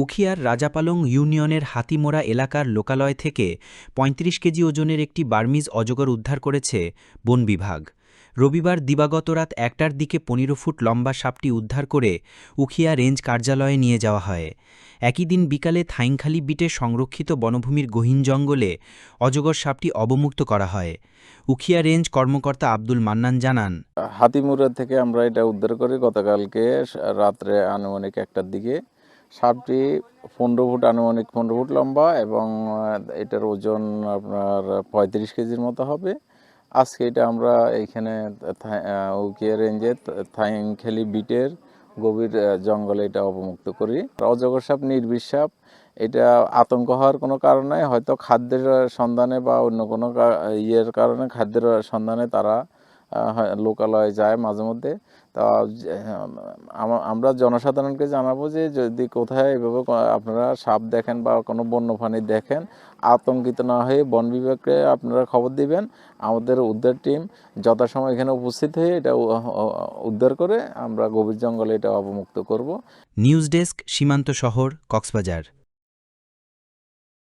উখিয়ার রাজাপালং ইউনিয়নের হাতিমোড়া এলাকার লোকালয় থেকে ৩৫ কেজি ওজনের একটি বার্মিজ অজগর উদ্ধার করেছে বন বিভাগ। রবিবার দিবাগত রাত ১টার দিকে ১৫ ফুট লম্বা সাপটি উদ্ধার করে উখিয়া রেঞ্জ কার্যালয়ে নিয়ে যাওয়া হয়। একই দিন বিকালে থাইংখালী বিটে সংরক্ষিত বনভূমির গহীন জঙ্গলে অজগর সাপটি অবমুক্ত করা হয়। উখিয়া রেঞ্জ কর্মকর্তা আব্দুল মান্নান জানান, হাতিমুরা থেকে আমরা এটা উদ্ধার করি গতকালকে রাত্রে আনুমানিক ১টার দিকে। সাপটি ১৫ ফুট আনুমানিক ১৫ ফুট লম্বা এবং এটার ওজন আপনার ৩৫ কেজির মতো হবে। আজকে এটা আমরা এইখানে উখিয়া রেঞ্জে থাইংখালী বিটের গভীর জঙ্গলে এটা অবমুক্ত করি। অজগর সাপ নির্বিষ সাপ, এটা আতঙ্ক হওয়ার কোনো কারণ নাই। হয়তো খাদ্যের সন্ধানে বা অন্য কোনো ইয়ের কারণে খাদ্যের সন্ধানে তারা লোকালয়ে যায় মাঝে মধ্যে। তা আমরা জনসাধারণকে জানাবো যে যদি কোথায় এভাবে আপনারা সাপ দেখেন বা কোনো বন্যপ্রাণী দেখেন, আতঙ্কিত না হয়ে বন বিভাগকে আপনারা খবর দিবেন। আমাদের উদ্ধার টিম যথাসময় এখানে উপস্থিত হয়ে এটা উদ্ধার করে আমরা গভীর জঙ্গলে এটা অবমুক্ত করব। নিউজ ডেস্ক, সীমান্ত শহর, কক্সবাজার।